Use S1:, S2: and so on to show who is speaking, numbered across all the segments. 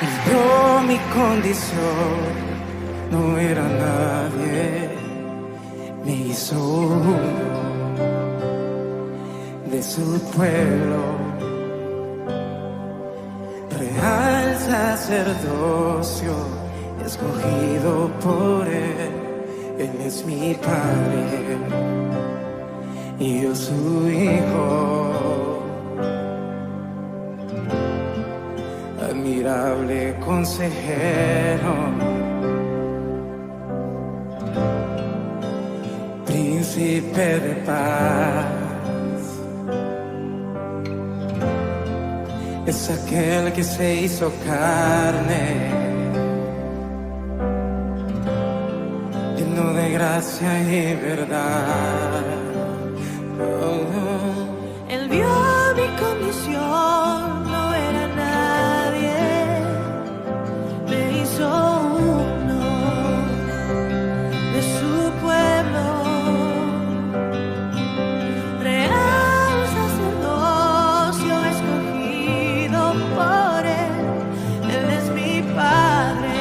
S1: Él vio mi condición, no era nadie, me hizo uno de su pueblo, real sacerdocio, escogido por Él. Él es mi Padre y yo su Hijo. Admirable consejero, príncipe de paz, es aquel que se hizo carne, lleno de gracia y verdad.
S2: Él vio mi condición, no era nadie, me hizo uno de su pueblo, real sacerdocio, escogido por Él. Él es mi Padre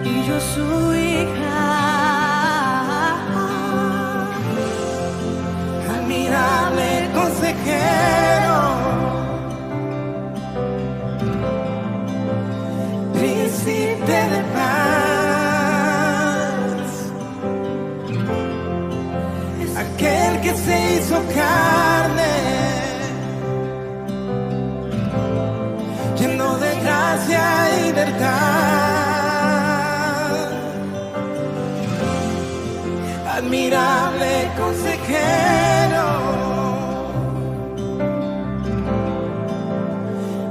S2: y yo su hija.
S1: Admirable consejero, príncipe de paz, aquel que se hizo carne, lleno de gracia y verdad. Admirable consejero,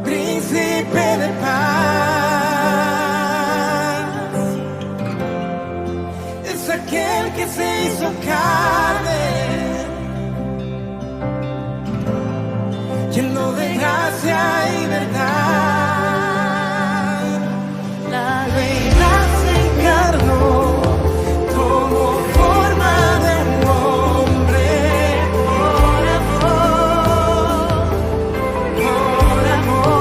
S1: príncipe de paz, es aquel que se hizo carne, lleno de gracia y verdad.
S2: La
S1: Reina se encarnó, tomó forma de un hombre, por amor,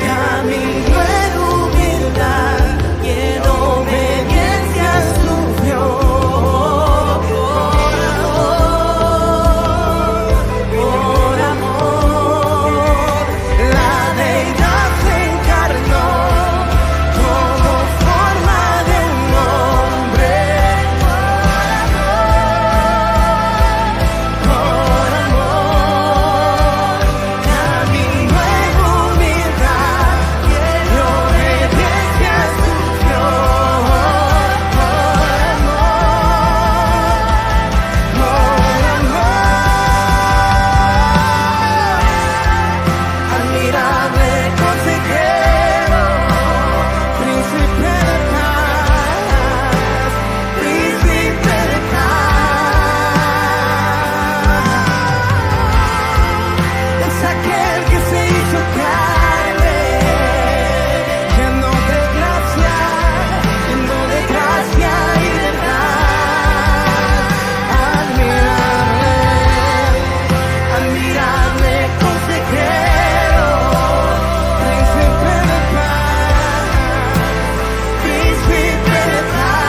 S1: caminó en humildad y en obediencia sufrió, por amor, la deidad se encarnó, tomó forma de un hombre, por amor, caminó en humildad y en obediencia sufrió, admirable consejero, príncipe de paz, príncipe de paz, es aquel que se hizo carne, lleno de gracia y verdad. Admirable consejero, príncipe de paz, príncipe de paz,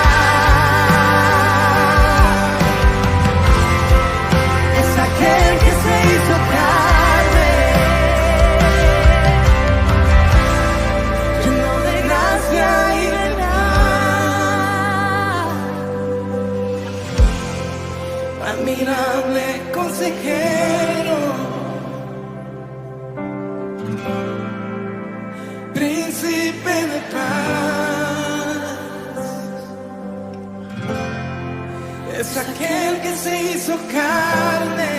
S1: es aquel que se hizo carne, lleno de gracia y verdad. Admirable consejero, príncipe de paz, es aquel que se hizo carne,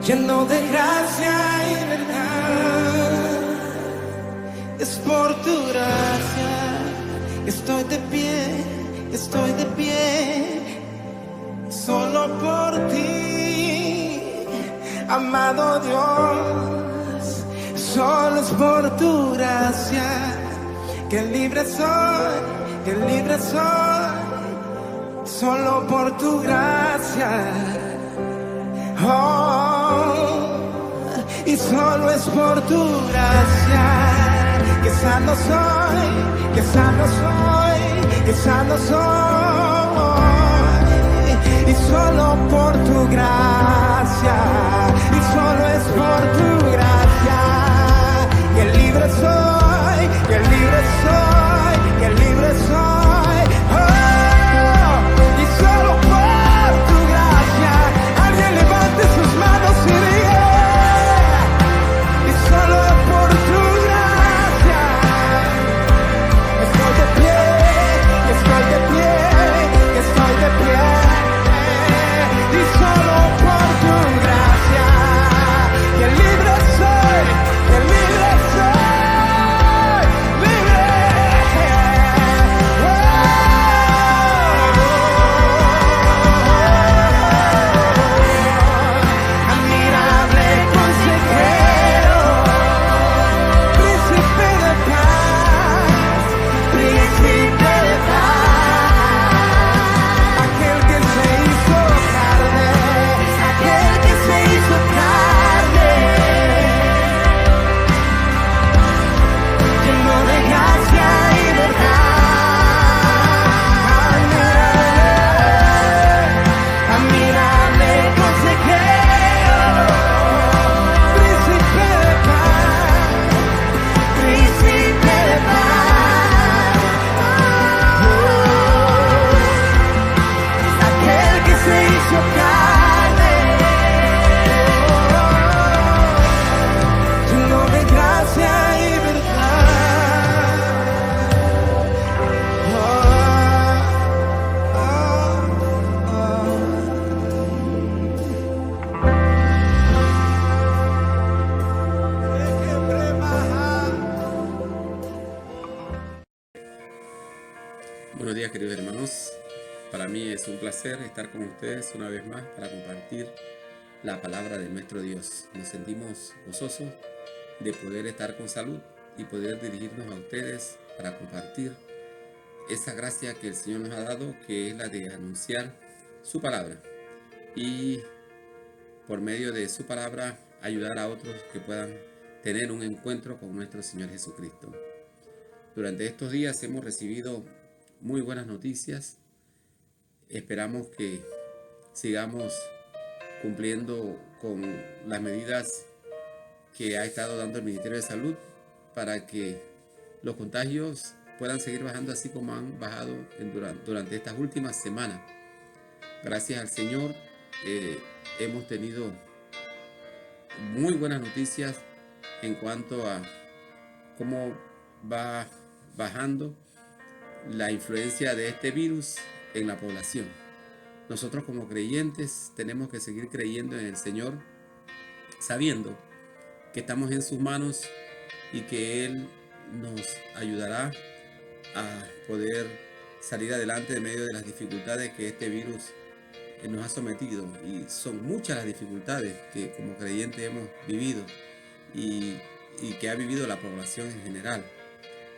S1: lleno de gracia y verdad. Es por tu gracia que estoy de pie, solo por ti, amado Dios, solo es por tu gracia que libre soy, solo por tu gracia. Oh, y solo es por tu gracia que sano soy, que sano soy, que sano soy, y solo por tu gracia, y solo es por tu gracia que libre soy, que libre soy, que libre soy. Oh, y solo por tu gracia, alguien levante sus manos y diga, y solo por tu gracia estoy de pie, estoy de pie, estoy de pie. Y solo por tu gracia que libre soy, que libre soy, libre. Admirable consejero, príncipe de paz, príncipe de paz, aquel que se hizo carne, aquel que se hizo carne, lleno de gracia y verdad. Admirable consejero, príncipe de paz, príncipe de paz. Aquel que se hizo carne, lleno de gracia y verdad.
S3: Buenos días, queridos hermanos. Para mí es un placer estar con ustedes una vez más para compartir la palabra de nuestro Dios. Nos sentimos gozosos de poder estar con salud y poder dirigirnos a ustedes para compartir esa gracia que el Señor nos ha dado, que es la de anunciar su palabra y por medio de su palabra ayudar a otros que puedan tener un encuentro con nuestro Señor Jesucristo. Durante estos días hemos recibido muy buenas noticias. Esperamos que sigamos cumpliendo con las medidas que ha estado dando el Ministerio de Salud para que los contagios puedan seguir bajando así como han bajado durante estas últimas semanas. Gracias al Señor hemos tenido muy buenas noticias en cuanto a cómo va bajando la influencia de este virus en la población. Nosotros como creyentes tenemos que seguir creyendo en el Señor, sabiendo que estamos en sus manos y que Él nos ayudará a poder salir adelante en medio de las dificultades que este virus nos ha sometido. Y son muchas las dificultades que como creyentes hemos vivido y que ha vivido la población en general.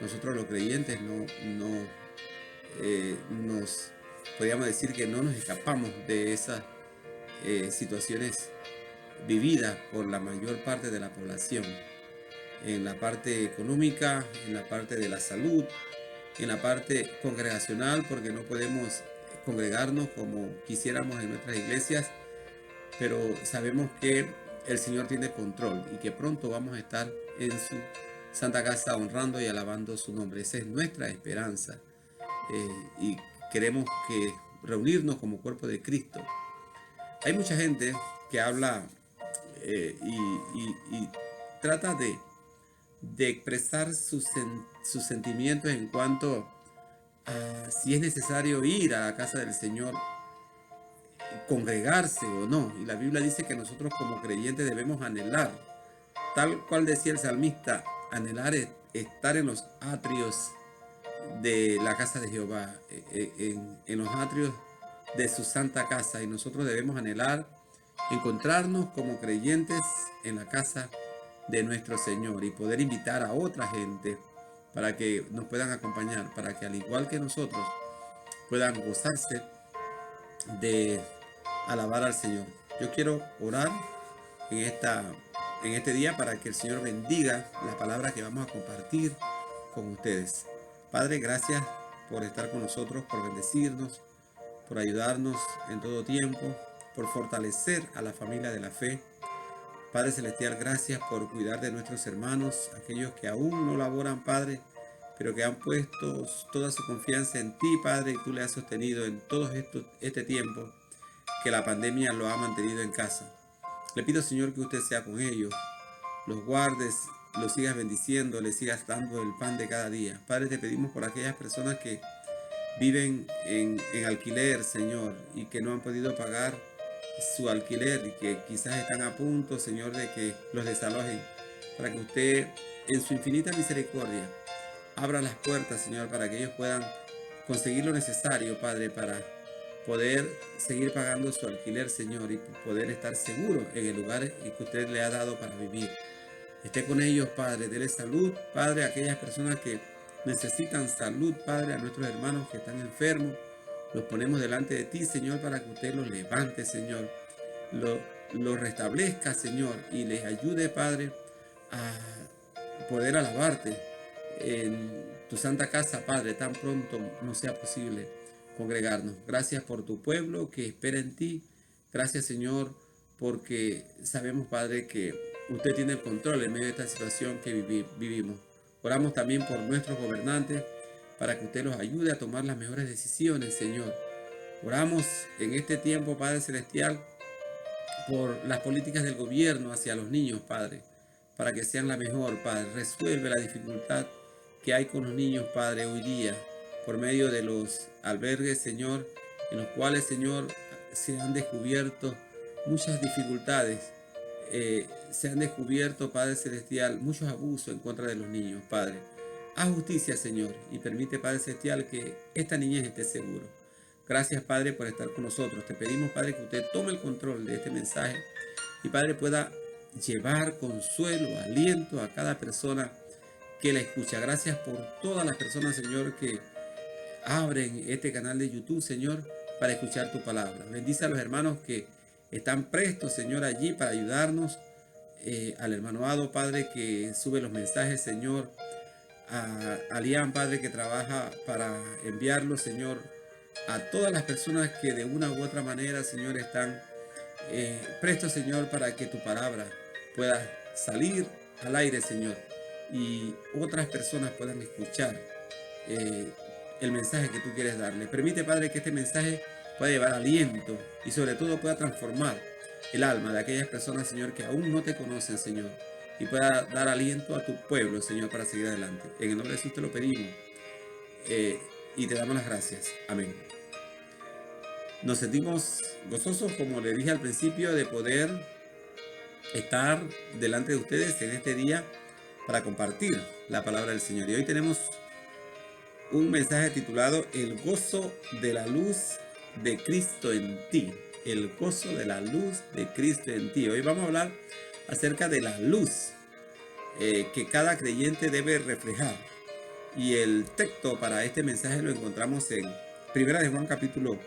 S3: Nosotros los creyentes nos podríamos decir que no nos escapamos de esas situaciones vividas por la mayor parte de la población, en la parte económica, en la parte de la salud, en la parte congregacional, porque no podemos congregarnos como quisiéramos en nuestras iglesias, pero sabemos que el Señor tiene control y que pronto vamos a estar en su Santa Casa honrando y alabando su nombre. Esa es nuestra esperanza y queremos que reunirnos como cuerpo de Cristo. Hay mucha gente que habla y trata de expresar sus sentimientos en cuanto a si es necesario ir a la casa del Señor, congregarse o no. Y la Biblia dice que nosotros como creyentes debemos anhelar, tal cual decía el salmista, anhelar estar en los atrios de la casa de Jehová, en los atrios de su santa casa. Y nosotros debemos anhelar encontrarnos como creyentes en la casa de nuestro Señor y poder invitar a otra gente para que nos puedan acompañar, para que al igual que nosotros puedan gozarse de alabar al Señor. Yo quiero orar en esta en este día para que el Señor bendiga la palabra que vamos a compartir con ustedes. Padre, gracias por estar con nosotros, por bendecirnos, por ayudarnos en todo tiempo, por fortalecer a la familia de la fe. Padre Celestial, gracias por cuidar de nuestros hermanos, aquellos que aún no laboran, Padre, pero que han puesto toda su confianza en ti, Padre, y tú le has sostenido en todo este tiempo que la pandemia lo ha mantenido en casa. Le pido, Señor, que usted sea con ellos, los guardes, los sigas bendiciendo, les sigas dando el pan de cada día. Padre, te pedimos por aquellas personas que viven en alquiler, Señor, y que no han podido pagar su alquiler y que quizás están a punto, Señor, de que los desalojen, para que usted, en su infinita misericordia, abra las puertas, Señor, para que ellos puedan conseguir lo necesario, Padre, para poder seguir pagando su alquiler, Señor, y poder estar seguro en el lugar que usted le ha dado para vivir. Esté con ellos, Padre, dele salud, Padre, a aquellas personas que necesitan salud, Padre, a nuestros hermanos que están enfermos. Los ponemos delante de ti, Señor, para que usted los levante, Señor, los restablezca, Señor, y les ayude, Padre, a poder alabarte en tu santa casa, Padre, tan pronto no sea posible congregarnos. Gracias por tu pueblo que espera en ti. Gracias, Señor, porque sabemos, Padre, que usted tiene el control en medio de esta situación que vivimos. Oramos también por nuestros gobernantes, para que usted los ayude a tomar las mejores decisiones, Señor. Oramos en este tiempo, Padre Celestial, por las políticas del gobierno hacia los niños, Padre, para que sean la mejor, Padre. Resuelve la dificultad que hay con los niños, Padre, hoy día, por medio de los albergues, Señor, en los cuales, Señor, se han descubierto muchas dificultades. Se han descubierto, Padre Celestial, muchos abusos en contra de los niños, Padre. Haz justicia, Señor, y permite, Padre Celestial, que esta niñez esté seguro. Gracias, Padre, por estar con nosotros. Te pedimos, Padre, que usted tome el control de este mensaje y, Padre, pueda llevar consuelo, aliento a cada persona que la escucha. Gracias por todas las personas, Señor, que abren este canal de YouTube, Señor, para escuchar tu palabra. Bendice a los hermanos que están prestos, Señor, allí para ayudarnos. Al hermano Ado, Padre, que sube los mensajes, Señor. A Lian, Padre, que trabaja para enviarlos, Señor, a todas las personas que de una u otra manera, Señor, están prestos, Señor, para que tu palabra pueda salir al aire, Señor, y otras personas puedan escuchar el mensaje que tú quieres darle. Permite, Padre, que este mensaje pueda llevar aliento y sobre todo pueda transformar el alma de aquellas personas, Señor, que aún no te conocen, Señor, y pueda dar aliento a tu pueblo, Señor, para seguir adelante. En el nombre de Jesús te lo pedimos y te damos las gracias. Amén. Nos sentimos gozosos, como le dije al principio, de poder estar delante de ustedes en este día para compartir la palabra del Señor. Y hoy tenemos un mensaje titulado El gozo de la luz de Cristo en ti. El gozo de la luz de Cristo en ti. Hoy vamos a hablar acerca de la luz que cada creyente debe reflejar. Y el texto para este mensaje lo encontramos en 1 de Juan capítulo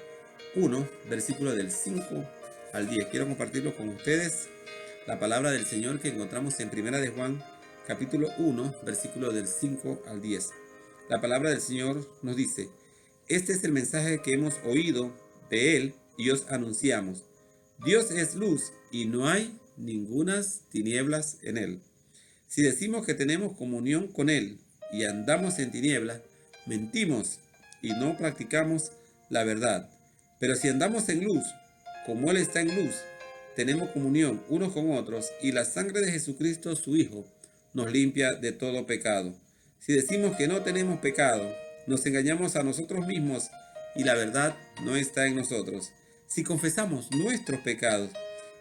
S3: 1, versículo del 5 al 10. Quiero compartirlo con ustedes la palabra del Señor que encontramos en 1 de Juan capítulo 1, versículo del 5 al 10. La palabra del Señor nos dice: este es el mensaje que hemos oído de Él y os anunciamos. Dios es luz y no hay ningunas tinieblas en Él. Si decimos que tenemos comunión con Él y andamos en tinieblas, mentimos y no practicamos la verdad. Pero si andamos en luz, como Él está en luz, tenemos comunión unos con otros y la sangre de Jesucristo, su Hijo, nos limpia de todo pecado. Si decimos que no tenemos pecado, nos engañamos a nosotros mismos y la verdad no está en nosotros. Si confesamos nuestros pecados,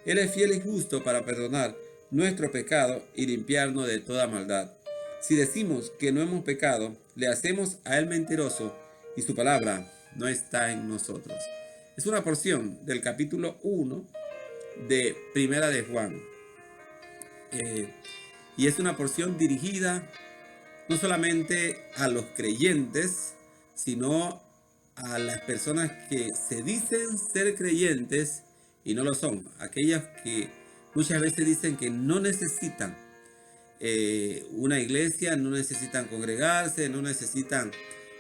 S3: Él es fiel y justo para perdonar nuestro pecado y limpiarnos de toda maldad. Si decimos que no hemos pecado, le hacemos a Él mentiroso y su palabra no está en nosotros. Es una porción del capítulo 1 de Primera de Juan. Y es una porción dirigida no solamente a los creyentes, sino a las personas que se dicen ser creyentes y no lo son. Aquellas que Muchas veces dicen que no necesitan una iglesia, no necesitan congregarse, no necesitan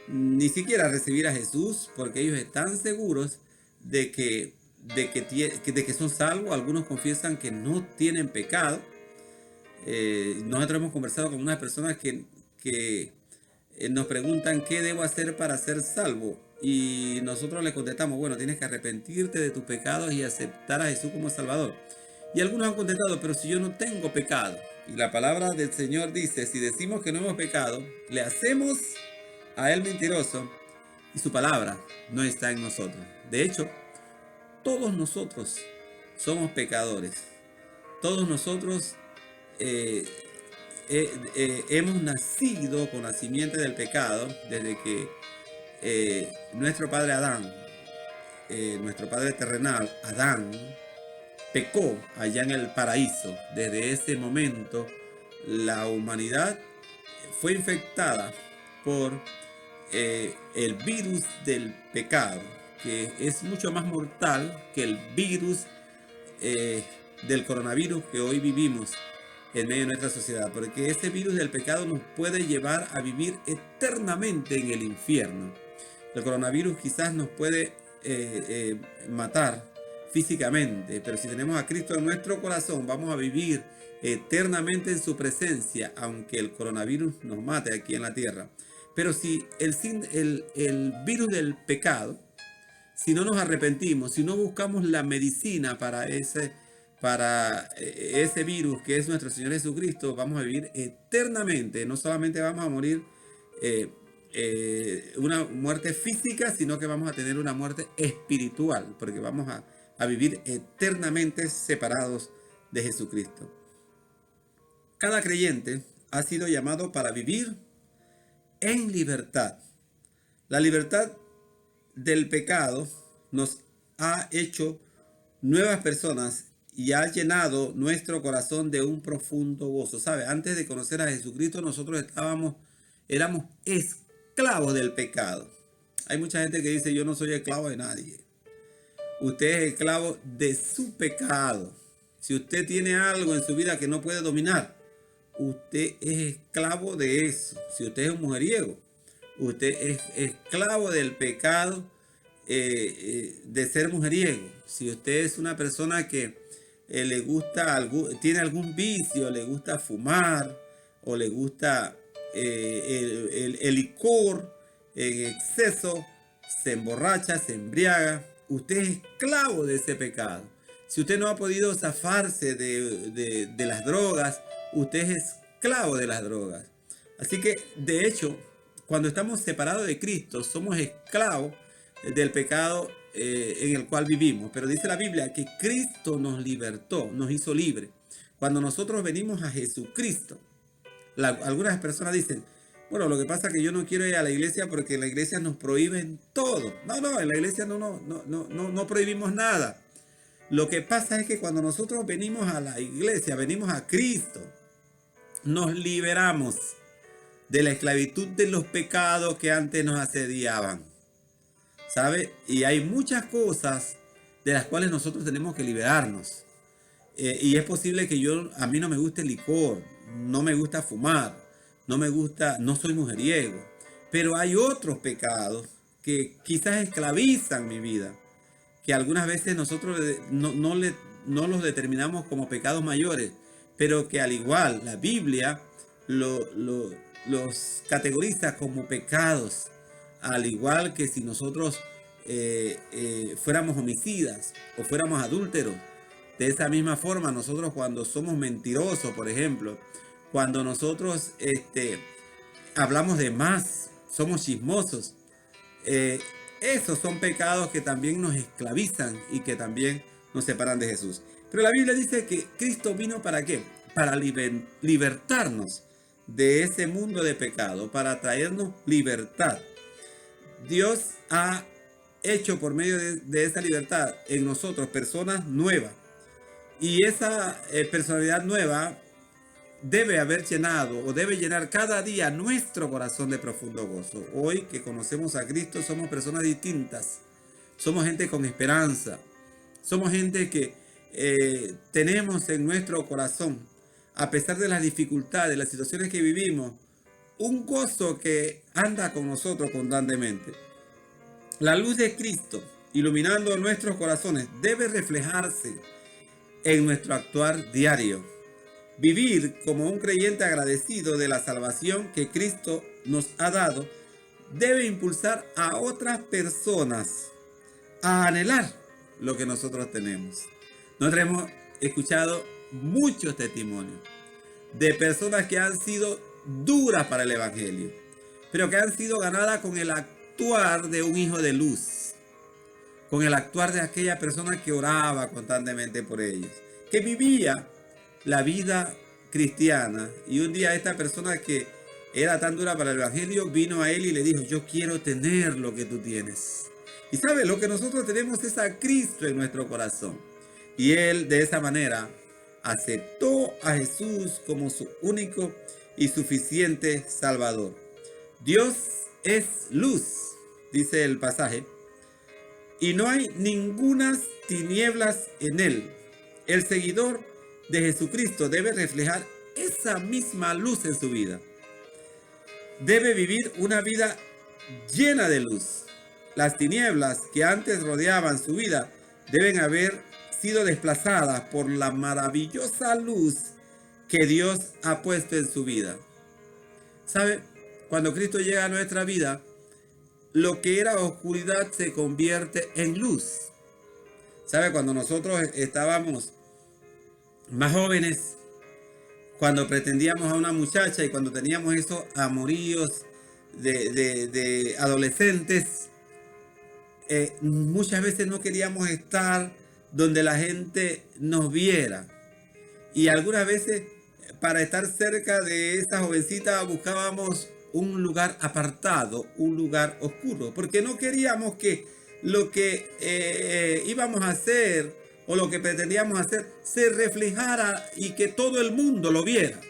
S3: ni siquiera recibir a Jesús, porque ellos están seguros de que son salvos. Algunos confiesan que no tienen pecado. Nosotros hemos conversado con unas personas que nos preguntan qué debo hacer para ser salvo. Y nosotros les contestamos, bueno, tienes que arrepentirte de tus pecados y aceptar a Jesús como Salvador. Y algunos han contestado, pero si yo no tengo pecado. Y la palabra del Señor dice, si decimos que no hemos pecado, le hacemos a Él mentiroso y su palabra no está en nosotros. De hecho, todos nosotros somos pecadores. Todos nosotros hemos nacido con la simiente del pecado desde que nuestro padre Adán, nuestro padre terrenal, Adán, pecó allá en el paraíso. Desde ese momento, la humanidad fue infectada por el virus del pecado, que es mucho más mortal que el virus del coronavirus que hoy vivimos en medio de nuestra sociedad, porque ese virus del pecado nos puede llevar a vivir eternamente en el infierno. El coronavirus quizás nos puede matar físicamente, pero si tenemos a Cristo en nuestro corazón, vamos a vivir eternamente en su presencia, aunque el coronavirus nos mate aquí en la tierra. Pero si el virus del pecado, si no nos arrepentimos, si no buscamos la medicina para ese virus que es nuestro Señor Jesucristo, vamos a vivir eternamente. No solamente vamos a morir una muerte física, sino que vamos a tener una muerte espiritual, porque vamos a vivir eternamente separados de Jesucristo. Cada creyente ha sido llamado para vivir en libertad. La libertad del pecado nos ha hecho nuevas personas y ha llenado nuestro corazón de un profundo gozo. ¿Sabe? Antes de conocer a Jesucristo, nosotros éramos esclavos del pecado. Hay mucha gente que dice, yo no soy esclavo de nadie. Usted es esclavo de su pecado. Si usted tiene algo en su vida que no puede dominar, usted es esclavo de eso. Si usted es un mujeriego, usted es esclavo del pecado de ser mujeriego. Si usted es una persona que le gusta tiene algún vicio, le gusta fumar o le gusta el licor en exceso, se emborracha, se embriaga, usted es esclavo de ese pecado. Si usted no ha podido zafarse de las drogas, usted es esclavo de las drogas. Así que, de hecho, cuando estamos separados de Cristo, somos esclavos del pecado en el cual vivimos. Pero dice la Biblia que Cristo nos libertó, nos hizo libres. Cuando nosotros venimos a Jesucristo, algunas personas dicen, bueno, lo que pasa es que yo no quiero ir a la iglesia porque en la iglesia nos prohíben todo. No, en la iglesia no prohibimos nada. Lo que pasa es que cuando nosotros venimos a la iglesia, venimos a Cristo, nos liberamos de la esclavitud de los pecados que antes nos asediaban. ¿Sabe? Y hay muchas cosas de las cuales nosotros tenemos que liberarnos. Y es posible que a mí no me guste el licor, no me gusta fumar, no soy mujeriego. Pero hay otros pecados que quizás esclavizan mi vida, que algunas veces nosotros no los determinamos como pecados mayores, pero que al igual la Biblia los categoriza como pecados. Al igual que si nosotros fuéramos homicidas o fuéramos adúlteros. De esa misma forma, nosotros cuando somos mentirosos, por ejemplo, cuando nosotros hablamos de más, somos chismosos, esos son pecados que también nos esclavizan y que también nos separan de Jesús. Pero la Biblia dice que Cristo vino ¿para qué? Para libertarnos de ese mundo de pecado, para traernos libertad. Dios ha hecho por medio de esa libertad en nosotros personas nuevas. Y esa personalidad nueva debe haber llenado o debe llenar cada día nuestro corazón de profundo gozo. Hoy que conocemos a Cristo somos personas distintas. Somos gente con esperanza. Somos gente que tenemos en nuestro corazón, a pesar de las dificultades, las situaciones que vivimos, un gozo que anda con nosotros constantemente. La luz de Cristo, iluminando nuestros corazones, debe reflejarse en nuestro actuar diario. Vivir como un creyente agradecido de la salvación que Cristo nos ha dado debe impulsar a otras personas a anhelar lo que nosotros tenemos. Nosotros hemos escuchado muchos testimonios de personas que han sido duras para el evangelio, pero que han sido ganadas con el actuar de un hijo de luz, con el actuar de aquella persona que oraba constantemente por ellos, que vivía la vida cristiana. Y un día esta persona que era tan dura para el evangelio vino a él y le dijo: yo quiero tener lo que tú tienes. Y sabe, lo que nosotros tenemos es a Cristo en nuestro corazón. Y él de esa manera aceptó a Jesús como su único y suficiente Salvador. Dios es luz, dice el pasaje, y no hay ninguna tinieblas en él. El seguidor de Jesucristo debe reflejar esa misma luz en su vida. Debe vivir una vida llena de luz. Las tinieblas que antes rodeaban su vida deben haber sido desplazadas por la maravillosa luz que Dios ha puesto en su vida. ¿Sabe? Cuando Cristo llega a nuestra vida, lo que era oscuridad se convierte en luz. ¿Sabe? Cuando nosotros estábamos más jóvenes, cuando pretendíamos a una muchacha y cuando teníamos esos amoríos de adolescentes, muchas veces no queríamos estar donde la gente nos viera. Y algunas veces, para estar cerca de esa jovencita, buscábamos un lugar apartado, un lugar oscuro, porque no queríamos que lo que íbamos a hacer o lo que pretendíamos hacer se reflejara y que todo el mundo lo viera.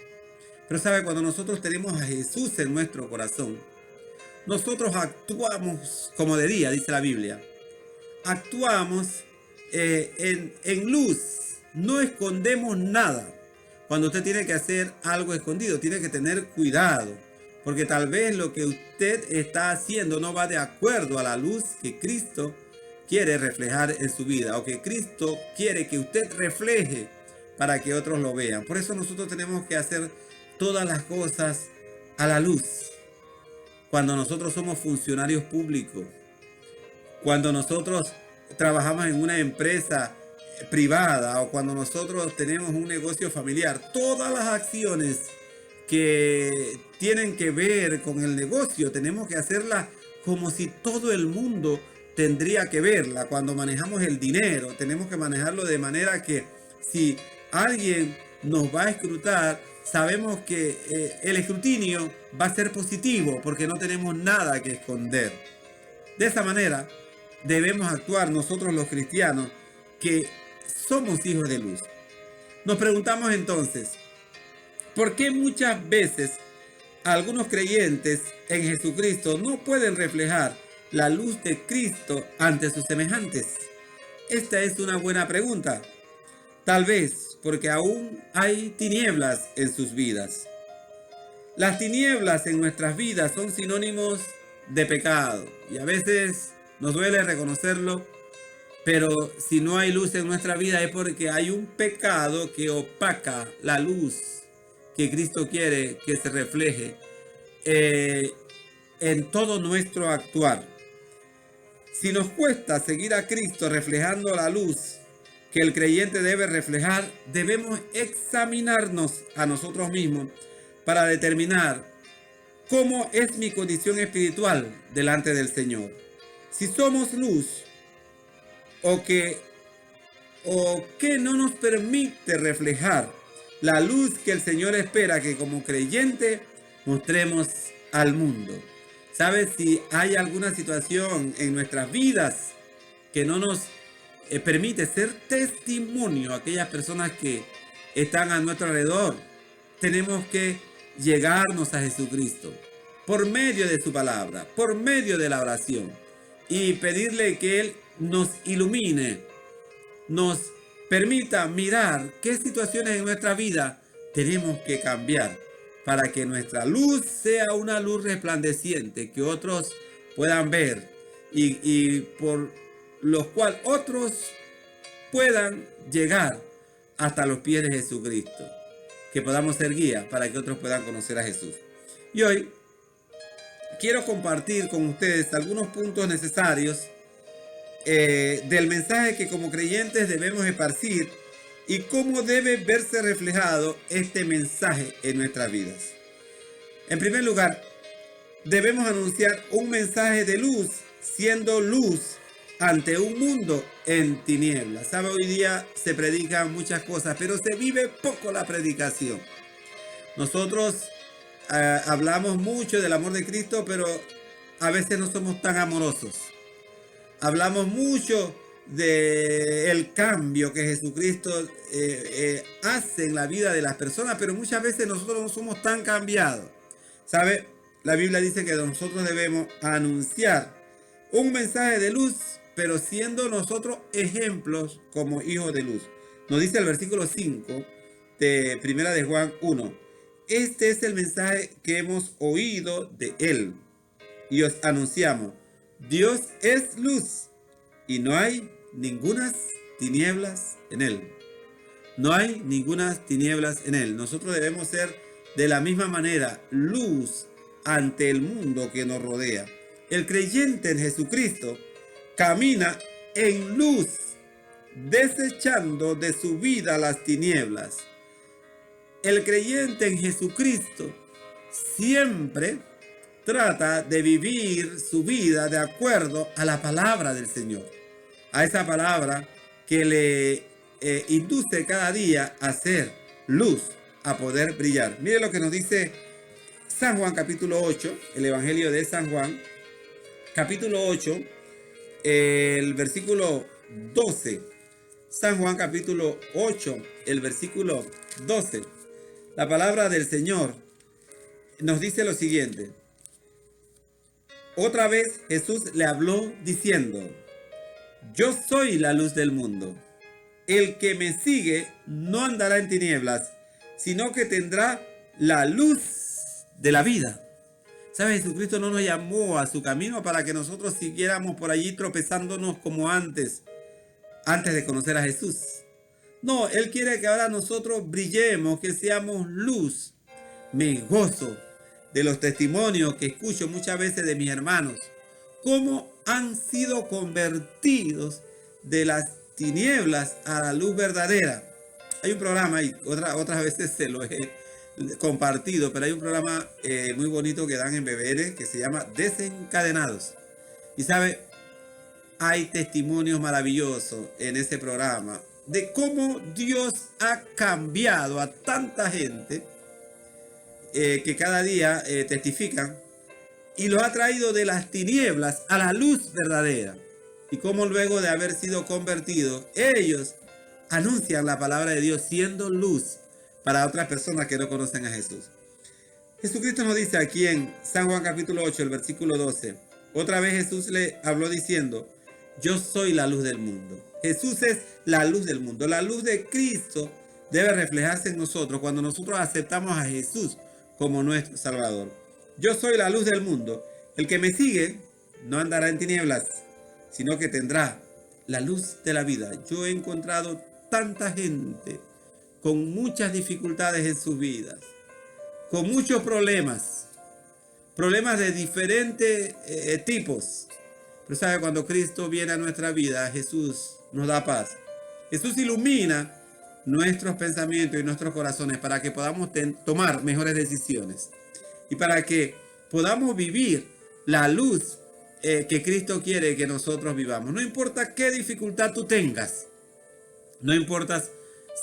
S3: Pero sabe, cuando nosotros tenemos a Jesús en nuestro corazón, nosotros actuamos como de día, dice la Biblia. Actuamos en luz, no escondemos nada. Cuando usted tiene que hacer algo escondido, tiene que tener cuidado, porque tal vez lo que usted está haciendo no va de acuerdo a la luz que Cristo quiere reflejar en su vida, o que Cristo quiere que usted refleje para que otros lo vean. Por eso nosotros tenemos que hacer todas las cosas a la luz. Cuando nosotros somos funcionarios públicos, cuando nosotros trabajamos en una empresa privada o cuando nosotros tenemos un negocio familiar, todas las acciones que tienen que ver con el negocio tenemos que hacerlas como si todo el mundo tendría que verla. Cuando manejamos el dinero, tenemos que manejarlo de manera que si alguien nos va a escrutar, sabemos que el escrutinio va a ser positivo porque no tenemos nada que esconder. De esa manera debemos actuar nosotros los cristianos que somos hijos de luz. Nos preguntamos entonces, ¿por qué muchas veces algunos creyentes en Jesucristo no pueden reflejar la luz de Cristo ante sus semejantes? Esta es una buena pregunta. Tal vez porque aún hay tinieblas en sus vidas. Las tinieblas en nuestras vidas son sinónimos de pecado y a veces nos duele reconocerlo, pero si no hay luz en nuestra vida es porque hay un pecado que opaca la luz que Cristo quiere que se refleje en todo nuestro actuar. Si nos cuesta seguir a Cristo reflejando la luz que el creyente debe reflejar, debemos examinarnos a nosotros mismos para determinar cómo es mi condición espiritual delante del Señor. Si somos luz o que no nos permite reflejar la luz que el Señor espera que como creyente mostremos al mundo. ¿Sabes? Si hay alguna situación en nuestras vidas que no nos permite ser testimonio a aquellas personas que están a nuestro alrededor, tenemos que llegarnos a Jesucristo por medio de su palabra, por medio de la oración y pedirle que Él nos ilumine, nos permita mirar qué situaciones en nuestra vida tenemos que cambiar para que nuestra luz sea una luz resplandeciente, que otros puedan ver y por los cuales otros puedan llegar hasta los pies de Jesucristo. Que podamos ser guía para que otros puedan conocer a Jesús. Y hoy quiero compartir con ustedes algunos puntos necesarios del mensaje que como creyentes debemos esparcir y cómo debe verse reflejado este mensaje en nuestras vidas. En primer lugar, debemos anunciar un mensaje de luz, siendo luz ante un mundo en tinieblas. ¿Sabe? Hoy día se predican muchas cosas, pero se vive poco la predicación. Nosotros hablamos mucho del amor de Cristo, pero a veces no somos tan amorosos. Hablamos mucho del cambio que Jesucristo hace en la vida de las personas, pero muchas veces nosotros no somos tan cambiados. ¿Sabe? La Biblia dice que nosotros debemos anunciar un mensaje de luz, pero siendo nosotros ejemplos como hijos de luz. Nos dice el versículo 5 de Primera de Juan 1. Este es el mensaje que hemos oído de él y os anunciamos. Dios es luz y no hay ningunas tinieblas en él. No hay ningunas tinieblas en él. Nosotros debemos ser de la misma manera luz ante el mundo que nos rodea. El creyente en Jesucristo camina en luz, desechando de su vida las tinieblas. El creyente en Jesucristo siempre trata de vivir su vida de acuerdo a la palabra del Señor, a esa palabra que le induce cada día a ser luz, a poder brillar. Mire lo que nos dice San Juan capítulo 8, el Evangelio de San Juan, capítulo 8, el versículo 12. San Juan capítulo 8, el versículo 12. La palabra del Señor nos dice lo siguiente. Otra vez Jesús le habló diciendo: yo soy la luz del mundo. El que me sigue no andará en tinieblas, sino que tendrá la luz de la vida. ¿Sabe? Jesucristo no nos llamó a su camino para que nosotros siguiéramos por allí tropezándonos como antes de conocer a Jesús. No, Él quiere que ahora nosotros brillemos, que seamos luz. Me gozo de los testimonios que escucho muchas veces de mis hermanos, cómo han sido convertidos de las tinieblas a la luz verdadera. Hay un programa, y otras veces se lo he compartido, pero hay un programa muy bonito que dan en BBR que se llama Desencadenados. Y sabe, hay testimonios maravillosos en ese programa de cómo Dios ha cambiado a tanta gente que cada día testifican y los ha traído de las tinieblas a la luz verdadera. Y cómo luego de haber sido convertidos, ellos anuncian la palabra de Dios siendo luz para otras personas que no conocen a Jesús. Jesucristo nos dice aquí en San Juan capítulo 8, el versículo 12. Otra vez Jesús le habló diciendo: yo soy la luz del mundo. Jesús es la luz del mundo. La luz de Cristo debe reflejarse en nosotros cuando nosotros aceptamos a Jesús como nuestro Salvador. Yo soy la luz del mundo. El que me sigue no andará en tinieblas, sino que tendrá la luz de la vida. Yo he encontrado tanta gente con muchas dificultades en sus vidas, con muchos problemas de diferentes tipos. Pero sabe, cuando Cristo viene a nuestra vida, Jesús nos da paz. Jesús ilumina nuestros pensamientos y nuestros corazones para que podamos tomar mejores decisiones y para que podamos vivir la luz que Cristo quiere que nosotros vivamos. No importa qué dificultad tú tengas, no importa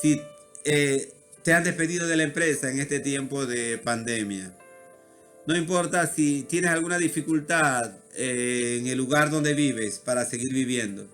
S3: si te han despedido de la empresa en este tiempo de pandemia, no importa si tienes alguna dificultad en el lugar donde vives para seguir viviendo,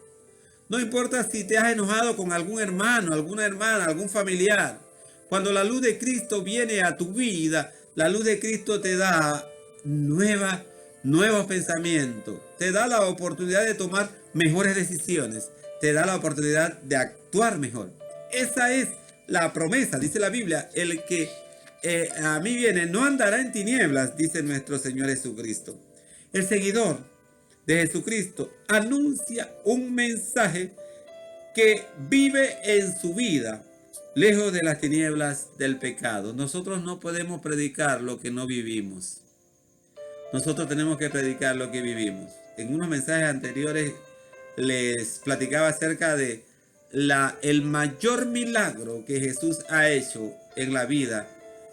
S3: no importa si te has enojado con algún hermano, alguna hermana, algún familiar. Cuando la luz de Cristo viene a tu vida, la luz de Cristo te da nuevos pensamientos, te da la oportunidad de tomar mejores decisiones, te da la oportunidad de actuar mejor. Esa es la promesa, dice la Biblia. El que a mí viene no andará en tinieblas, dice nuestro Señor Jesucristo. El seguidor de Jesucristo anuncia un mensaje que vive en su vida, lejos de las tinieblas del pecado. Nosotros no podemos predicar lo que no vivimos. Nosotros tenemos que predicar lo que vivimos. En unos mensajes anteriores les platicaba acerca de el mayor milagro que Jesús ha hecho en la vida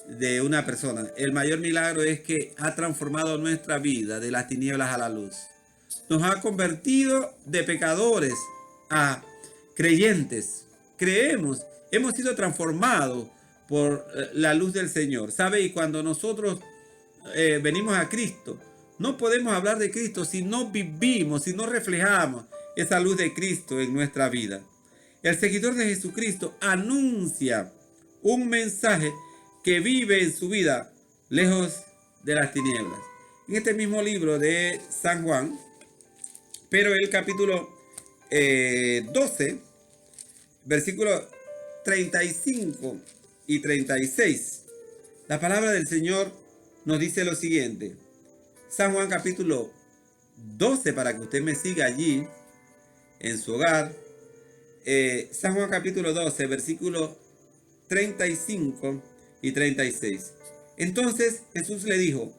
S3: de una persona. El mayor milagro es que ha transformado nuestra vida de las tinieblas a la luz. Nos ha convertido de pecadores a creyentes. Creemos, hemos sido transformados por la luz del Señor. ¿Sabe? Y cuando nosotros venimos a Cristo, no podemos hablar de Cristo si no vivimos, si no reflejamos esa luz de Cristo en nuestra vida. El seguidor de Jesucristo anuncia un mensaje que vive en su vida lejos de las tinieblas. En este mismo libro de San Juan, pero el capítulo 12, versículos 35 y 36, la palabra del Señor nos dice lo siguiente. San Juan capítulo 12, para que usted me siga allí en su hogar. San Juan capítulo 12, versículos 35 y 36. Entonces Jesús le dijo: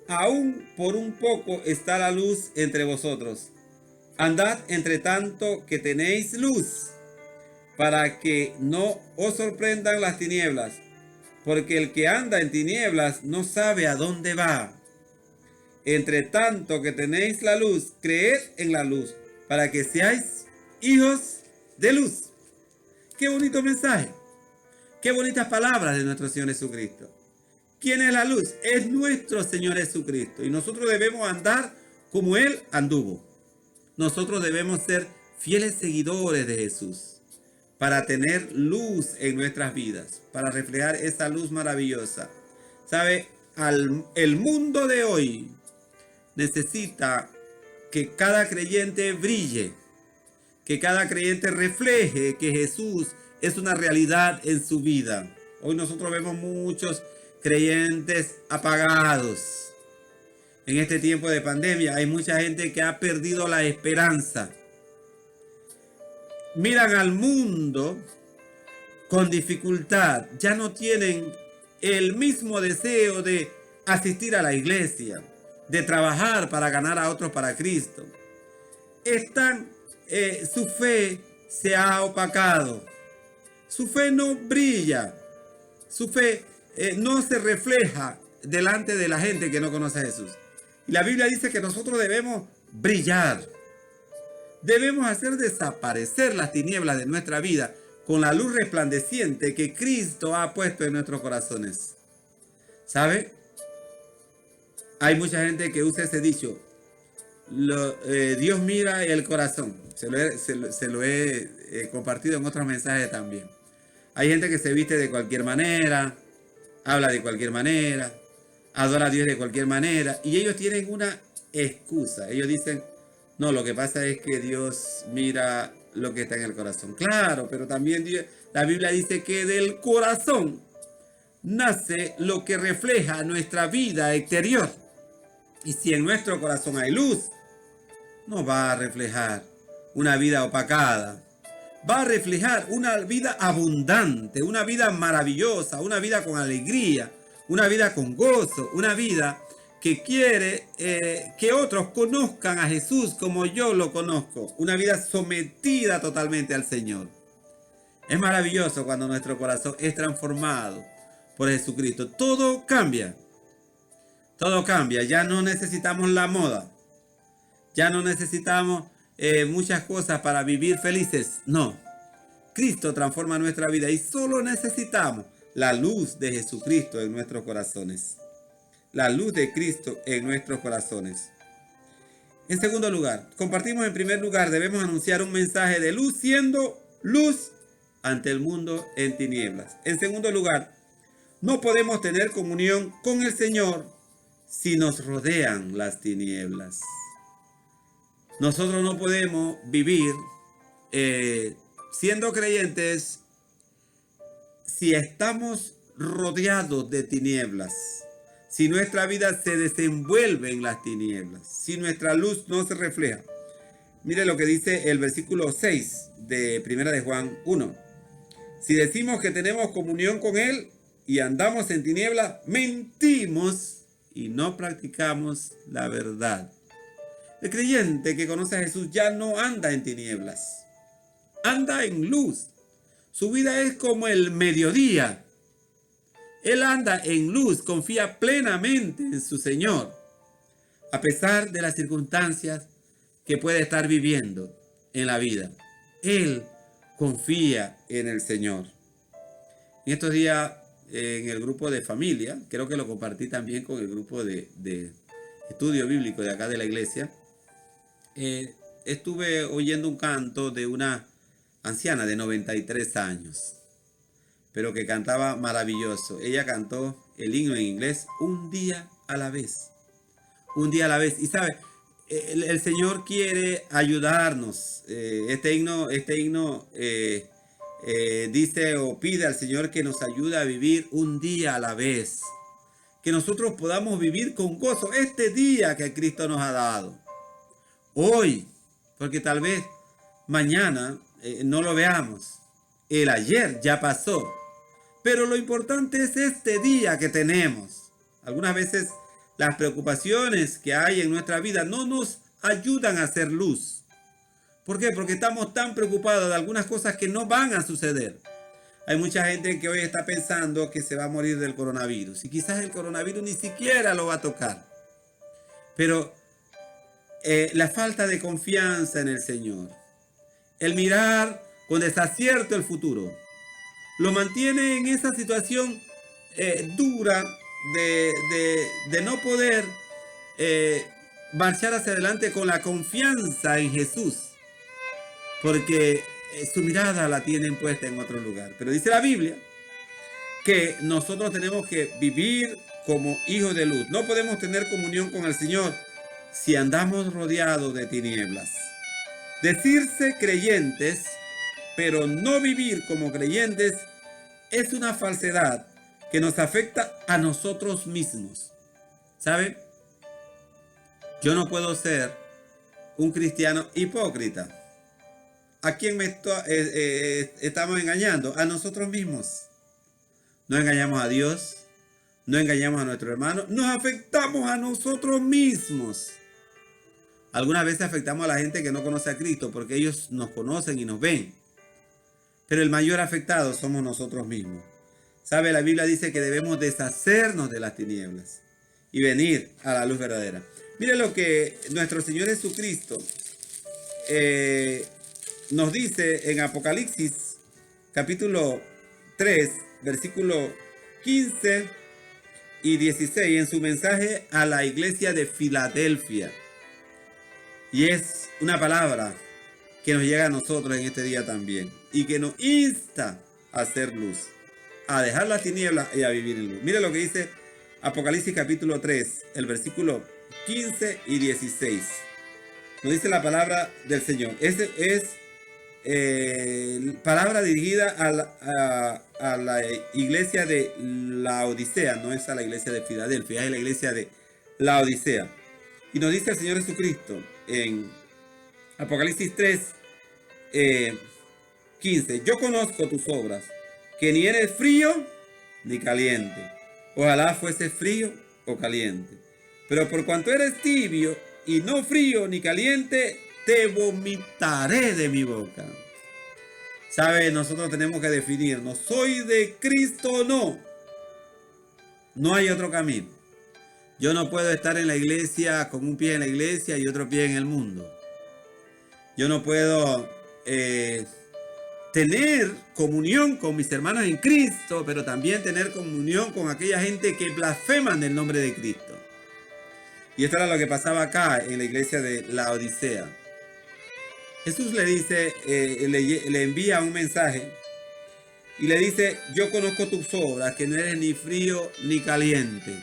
S3: aún por un poco está la luz entre vosotros. Andad entre tanto que tenéis luz, para que no os sorprendan las tinieblas, porque el que anda en tinieblas no sabe a dónde va. Entre tanto que tenéis la luz, creed en la luz, para que seáis hijos de luz. Qué bonito mensaje. Qué bonitas palabras de nuestro Señor Jesucristo. ¿Quién es la luz? Es nuestro Señor Jesucristo. Y nosotros debemos andar como Él anduvo. Nosotros debemos ser fieles seguidores de Jesús para tener luz en nuestras vidas, para reflejar esa luz maravillosa. ¿Sabe? El mundo de hoy necesita que cada creyente brille, que cada creyente refleje que Jesús es una realidad en su vida. Hoy nosotros vemos muchos creyentes apagados. En este tiempo de pandemia hay mucha gente que ha perdido la esperanza. Miran al mundo con dificultad. Ya no tienen el mismo deseo de asistir a la iglesia, de trabajar para ganar a otros para Cristo. Su fe se ha opacado. Su fe no brilla. Su fe no se refleja delante de la gente que no conoce a Jesús. Y la Biblia dice que nosotros debemos brillar. Debemos hacer desaparecer las tinieblas de nuestra vida con la luz resplandeciente que Cristo ha puesto en nuestros corazones. ¿Sabe? Hay mucha gente que usa ese dicho: Dios mira el corazón. Se lo he compartido en otros mensajes también. Hay gente que se viste de cualquier manera, habla de cualquier manera, adora a Dios de cualquier manera, y ellos tienen una excusa. Ellos dicen: no, lo que pasa es que Dios mira lo que está en el corazón. Claro, pero también la Biblia dice que del corazón nace lo que refleja nuestra vida exterior. Y si en nuestro corazón hay luz, no va a reflejar una vida opacada. Va a reflejar una vida abundante, una vida maravillosa, una vida con alegría, una vida con gozo, una vida que quiere que otros conozcan a Jesús como yo lo conozco. Una vida sometida totalmente al Señor. Es maravilloso cuando nuestro corazón es transformado por Jesucristo. Todo cambia. Todo cambia. Ya no necesitamos la moda. Ya no necesitamos muchas cosas para vivir felices. No. Cristo transforma nuestra vida y solo necesitamos la luz de Jesucristo en nuestros corazones. La luz de Cristo en nuestros corazones. En segundo lugar, compartimos en primer lugar, debemos anunciar un mensaje de luz siendo luz ante el mundo en tinieblas. En segundo lugar, no podemos tener comunión con el Señor si nos rodean las tinieblas. Nosotros no podemos vivir siendo creyentes, si estamos rodeados de tinieblas, si nuestra vida se desenvuelve en las tinieblas, si nuestra luz no se refleja. Mire lo que dice el versículo 6 de Primera de Juan 1. Si decimos que tenemos comunión con Él y andamos en tinieblas, mentimos y no practicamos la verdad. El creyente que conoce a Jesús ya no anda en tinieblas, anda en luz. Su vida es como el mediodía. Él anda en luz, confía plenamente en su Señor, a pesar de las circunstancias que puede estar viviendo en la vida. Él confía en el Señor. En estos días, en el grupo de familia, creo que lo compartí también con el grupo de estudio bíblico de acá de la iglesia, estuve oyendo un canto de una anciana de 93 años, pero que cantaba maravilloso. Ella cantó el himno en inglés, un día a la vez. Un día a la vez. Y sabe, el Señor quiere ayudarnos. Este himno dice o pide al Señor que nos ayude a vivir un día a la vez. Que nosotros podamos vivir con gozo este día que Cristo nos ha dado. Hoy, porque tal vez mañana no lo veamos. El ayer ya pasó. Pero lo importante es este día que tenemos. Algunas veces las preocupaciones que hay en nuestra vida no nos ayudan a hacer luz. ¿Por qué? Porque estamos tan preocupados de algunas cosas que no van a suceder. Hay mucha gente que hoy está pensando que se va a morir del coronavirus. Y quizás el coronavirus ni siquiera lo va a tocar. Pero la falta de confianza en el Señor, el mirar con desacierto el futuro, lo mantiene en esa situación dura de no poder marchar hacia adelante con la confianza en Jesús, porque su mirada la tienen puesta en otro lugar. Pero dice la Biblia que nosotros tenemos que vivir como hijos de luz. No podemos tener comunión con el Señor si andamos rodeados de tinieblas. Decirse creyentes, pero no vivir como creyentes, es una falsedad que nos afecta a nosotros mismos. ¿Sabe? Yo no puedo ser un cristiano hipócrita. ¿A quién estamos engañando? A nosotros mismos. No engañamos a Dios, no engañamos a nuestro hermano, nos afectamos a nosotros mismos. Algunas veces afectamos a la gente que no conoce a Cristo porque ellos nos conocen y nos ven. Pero el mayor afectado somos nosotros mismos. ¿Sabe? La Biblia dice que debemos deshacernos de las tinieblas y venir a la luz verdadera. Mire lo que nuestro Señor Jesucristo nos dice en Apocalipsis capítulo 3, versículo 15 y 16, en su mensaje a la iglesia de Filadelfia. Y es una palabra que nos llega a nosotros en este día también y que nos insta a hacer luz, a dejar las tinieblas y a vivir en luz. Mire lo que dice Apocalipsis capítulo 3, el versículo 15 y 16. Nos dice la palabra del Señor. Ese es palabra dirigida a la iglesia de Laodicea. No es a la iglesia de Filadelfia, es la iglesia de Laodicea. Y nos dice el Señor Jesucristo en Apocalipsis 3, 15. Yo conozco tus obras, que ni eres frío ni caliente. Ojalá fuese frío o caliente. Pero por cuanto eres tibio y no frío ni caliente, te vomitaré de mi boca. ¿Sabe? Nosotros tenemos que definirnos. ¿Soy de Cristo o no? No hay otro camino. Yo no puedo estar en la iglesia con un pie en la iglesia y otro pie en el mundo. Yo no puedo tener comunión con mis hermanos en Cristo, pero también tener comunión con aquella gente que blasfeman del nombre de Cristo. Y esto era lo que pasaba acá en la iglesia de Laodicea. Jesús le dice, le envía un mensaje y le dice: yo conozco tus obras, que no eres ni frío ni caliente.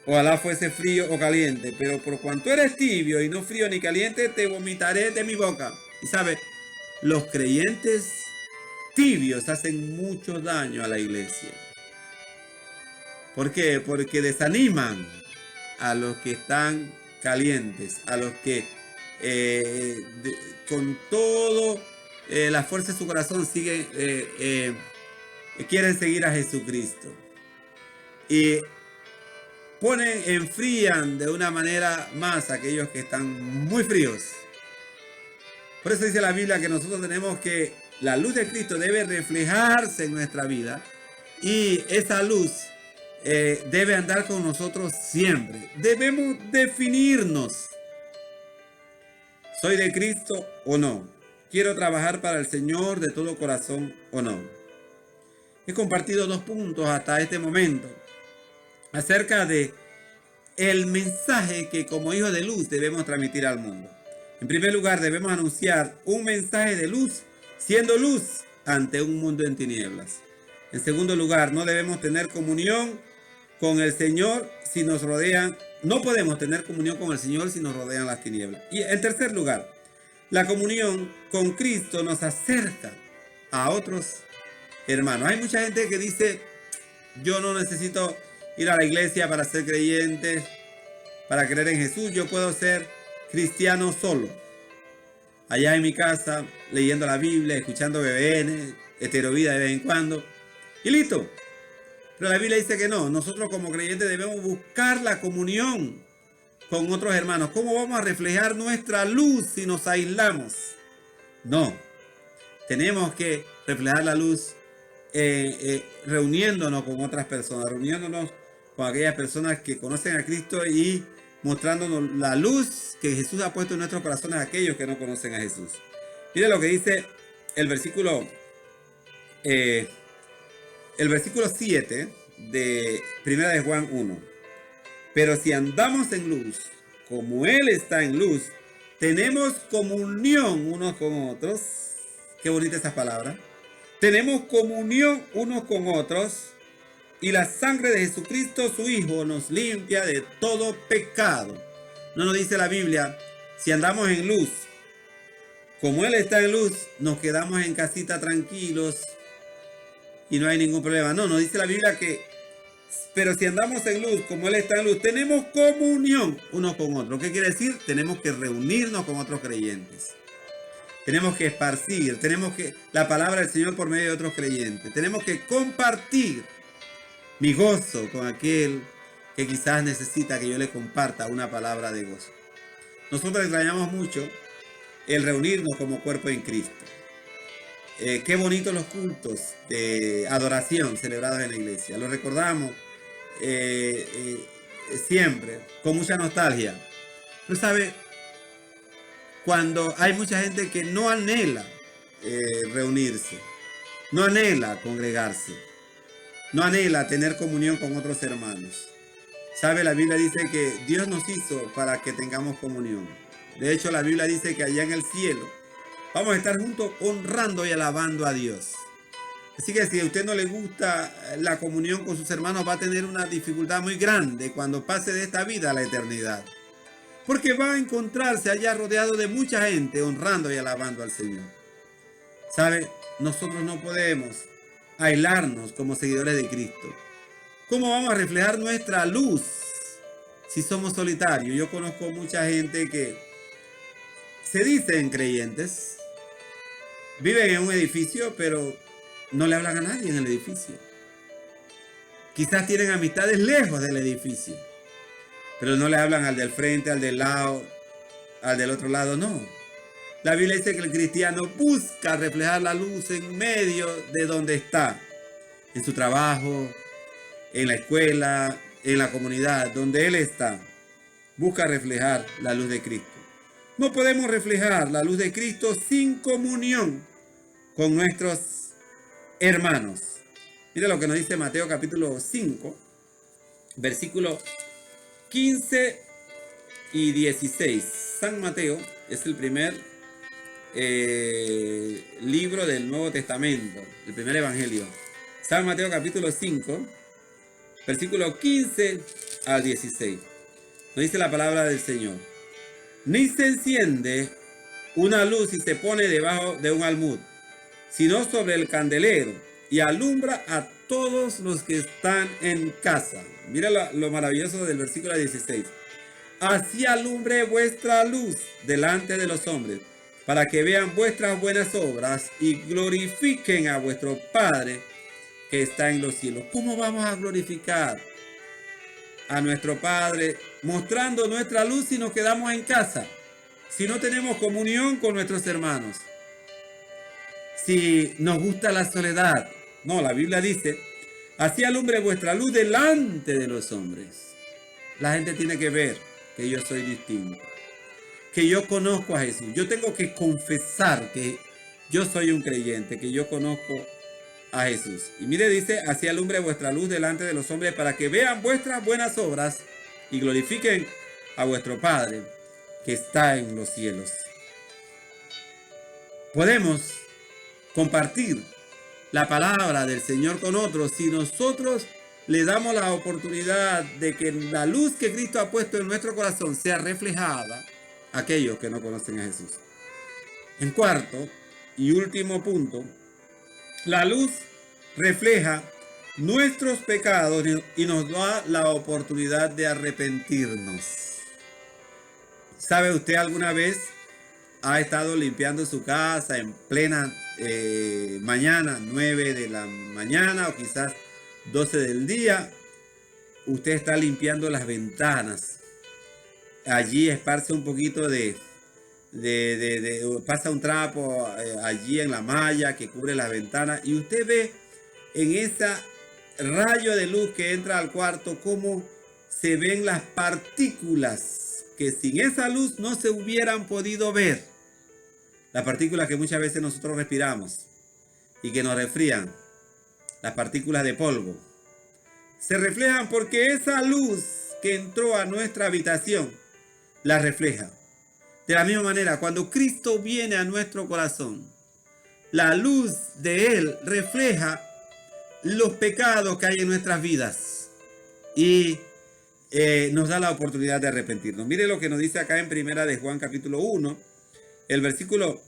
S3: Ojalá fuese frío o caliente, pero por cuanto eres tibio y no frío ni caliente, te vomitaré de mi boca. Y sabe, los creyentes tibios hacen mucho daño a la iglesia. ¿Por qué? Porque desaniman a los que están calientes, a los que con todo la fuerza de su corazón quieren seguir a Jesucristo. Y enfrían de una manera más a aquellos que están muy fríos. Por eso dice la Biblia que nosotros tenemos que, la luz de Cristo debe reflejarse en nuestra vida, y esa luz debe andar con nosotros siempre. Debemos definirnos. ¿Soy de Cristo o no? ¿Quiero trabajar para el Señor de todo corazón o no? He compartido 2 puntos hasta este momento acerca de el mensaje que como hijos de luz debemos transmitir al mundo. En primer lugar, debemos anunciar un mensaje de luz, siendo luz ante un mundo en tinieblas. En segundo lugar, no debemos tener comunión con el Señor si nos rodean. No podemos tener comunión con el Señor si nos rodean las tinieblas. Y en tercer lugar, la comunión con Cristo nos acerca a otros hermanos. Hay mucha gente que dice, yo no necesito ir a la iglesia para ser creyente, para creer en Jesús. Yo puedo ser cristiano solo, allá en mi casa, leyendo la Biblia, escuchando BBN, Heterovida de vez en cuando, y listo. Pero la Biblia dice que no. Nosotros como creyentes debemos buscar la comunión con otros hermanos. ¿Cómo vamos a reflejar nuestra luz si nos aislamos? No. Tenemos que reflejar la luz reuniéndonos con otras personas, reuniéndonos con aquellas personas que conocen a Cristo y mostrándonos la luz que Jesús ha puesto en nuestros corazones a aquellos que no conocen a Jesús. Mire lo que dice el versículo 7 de 1 de Juan 1. Pero si andamos en luz, como Él está en luz, tenemos comunión unos con otros. Qué bonita esas palabras. Tenemos comunión unos con otros, y la sangre de Jesucristo, su Hijo, nos limpia de todo pecado. No nos dice la Biblia, si andamos en luz, como Él está en luz, nos quedamos en casita tranquilos y no hay ningún problema. No, nos dice la Biblia que, pero si andamos en luz, como Él está en luz, tenemos comunión unos con otros. ¿Qué quiere decir? Tenemos que reunirnos con otros creyentes. Tenemos que esparcir, tenemos que la palabra del Señor por medio de otros creyentes. Tenemos que compartir mi gozo con aquel que quizás necesita que yo le comparta una palabra de gozo. Nosotros extrañamos mucho el reunirnos como cuerpo en Cristo. Qué bonitos los cultos de adoración celebrados en la iglesia. Los recordamos siempre con mucha nostalgia. Pero sabe, cuando hay mucha gente que no anhela reunirse, no anhela congregarse, no anhela tener comunión con otros hermanos. ¿Sabe? La Biblia dice que Dios nos hizo para que tengamos comunión. De hecho, la Biblia dice que allá en el cielo vamos a estar juntos honrando y alabando a Dios. Así que si a usted no le gusta la comunión con sus hermanos, va a tener una dificultad muy grande cuando pase de esta vida a la eternidad. Porque va a encontrarse allá rodeado de mucha gente honrando y alabando al Señor. ¿Sabe? Nosotros no podemos aislarnos como seguidores de Cristo. ¿Cómo vamos a reflejar nuestra luz si somos solitarios? Yo conozco mucha gente que se dicen creyentes, viven en un edificio, pero no le hablan a nadie en el edificio. Quizás tienen amistades lejos del edificio, pero no le hablan al del frente, al del lado, al del otro lado, no. La Biblia dice que el cristiano busca reflejar la luz en medio de donde está, en su trabajo, en la escuela, en la comunidad, donde él está. Busca reflejar la luz de Cristo. No podemos reflejar la luz de Cristo sin comunión con nuestros hermanos. Mira lo que nos dice Mateo capítulo 5, versículo 15 y 16. San Mateo es el primer libro del Nuevo Testamento, el primer evangelio. San Mateo capítulo 5, versículo 15 al 16. Nos dice la palabra del Señor. Ni se enciende una luz y se pone debajo de un almud, sino sobre el candelero, y alumbra a todos los que están en casa. Mira lo maravilloso del versículo 16. Así alumbre vuestra luz delante de los hombres, para que vean vuestras buenas obras y glorifiquen a vuestro Padre que está en los cielos. ¿Cómo vamos a glorificar a nuestro Padre? Mostrando nuestra luz si nos quedamos en casa, si no tenemos comunión con nuestros hermanos, si nos gusta la soledad. No, la Biblia dice, así alumbre vuestra luz delante de los hombres. La gente tiene que ver que yo soy distinto, que yo conozco a Jesús. Yo tengo que confesar que yo soy un creyente, que yo conozco a Jesús. Y mire, dice, así alumbre vuestra luz delante de los hombres, para que vean vuestras buenas obras y glorifiquen a vuestro Padre que está en los cielos. Podemos compartir la palabra del Señor con otros si nosotros le damos la oportunidad de que la luz que Cristo ha puesto en nuestro corazón sea reflejada a aquellos que no conocen a Jesús. En cuarto y último punto, la luz refleja nuestros pecados y nos da la oportunidad de arrepentirnos. ¿Sabe usted alguna vez ha estado limpiando su casa en plena mañana, 9 de la mañana o quizás 12 del día? Usted está limpiando las ventanas. Allí esparce un poquito pasa un trapo allí en la malla que cubre las ventanas, y usted ve en ese rayo de luz que entra al cuarto cómo se ven las partículas que sin esa luz no se hubieran podido ver. Las partículas que muchas veces nosotros respiramos y que nos resfrían, las partículas de polvo, se reflejan porque esa luz que entró a nuestra habitación la refleja. De la misma manera, cuando Cristo viene a nuestro corazón, la luz de Él refleja los pecados que hay en nuestras vidas y nos da la oportunidad de arrepentirnos. Mire lo que nos dice acá en Primera de Juan capítulo 1, el versículo,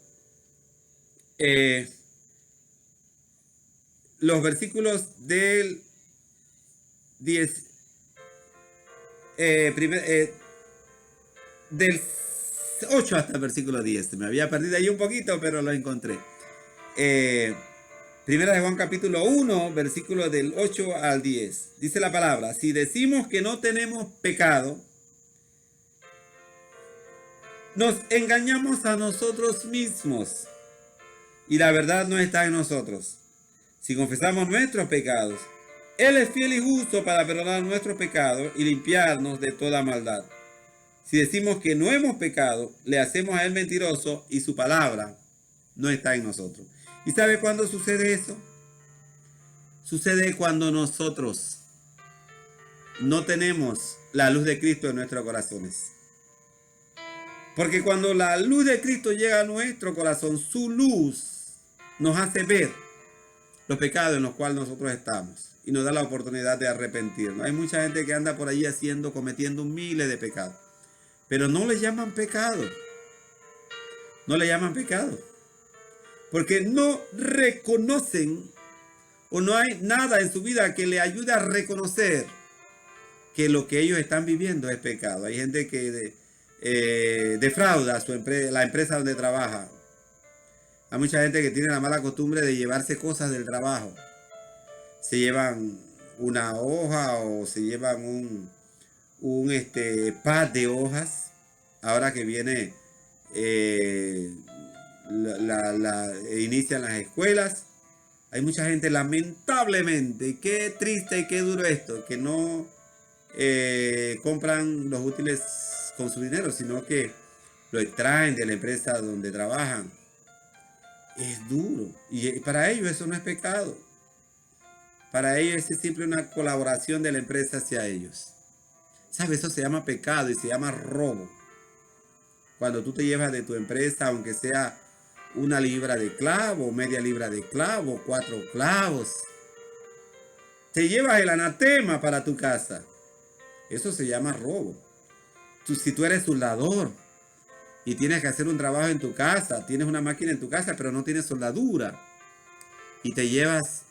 S3: los versículos del 10, del 8 hasta el versículo 10. Me había perdido ahí un poquito, pero lo encontré. Primera de Juan capítulo 1, versículo del 8 al 10. Dice la palabra: si decimos que no tenemos pecado, nos engañamos a nosotros mismos y la verdad no está en nosotros. Si confesamos nuestros pecados, Él es fiel y justo para perdonar nuestros pecados y limpiarnos de toda maldad. Si decimos que no hemos pecado, le hacemos a Él mentiroso y su palabra no está en nosotros. ¿Y sabe cuándo sucede eso? Sucede cuando nosotros no tenemos la luz de Cristo en nuestros corazones. Porque cuando la luz de Cristo llega a nuestro corazón, su luz nos hace ver los pecados en los cuales nosotros estamos y nos da la oportunidad de arrepentirnos. Hay mucha gente que anda por ahí cometiendo miles de pecados, pero no le llaman pecado. No le llaman pecado, porque no reconocen o no hay nada en su vida que le ayude a reconocer que lo que ellos están viviendo es pecado. Hay gente que defrauda a la empresa donde trabaja. Hay mucha gente que tiene la mala costumbre de llevarse cosas del trabajo. Se llevan una hoja o se llevan un pad de hojas. Ahora que viene inician las escuelas, hay mucha gente, lamentablemente, qué triste y qué duro esto, que no compran los útiles con su dinero, sino que lo extraen de la empresa donde trabajan. Es duro, y para ellos eso no es pecado. Para ellos es siempre una colaboración de la empresa hacia ellos. ¿Sabes? Eso se llama pecado y se llama robo. Cuando tú te llevas de tu empresa, aunque sea una libra de clavo, media libra de clavo, 4 clavos, te llevas el anatema para tu casa. Eso se llama robo. Si tú eres soldador y tienes que hacer un trabajo en tu casa, tienes una máquina en tu casa, pero no tienes soldadura, y te llevas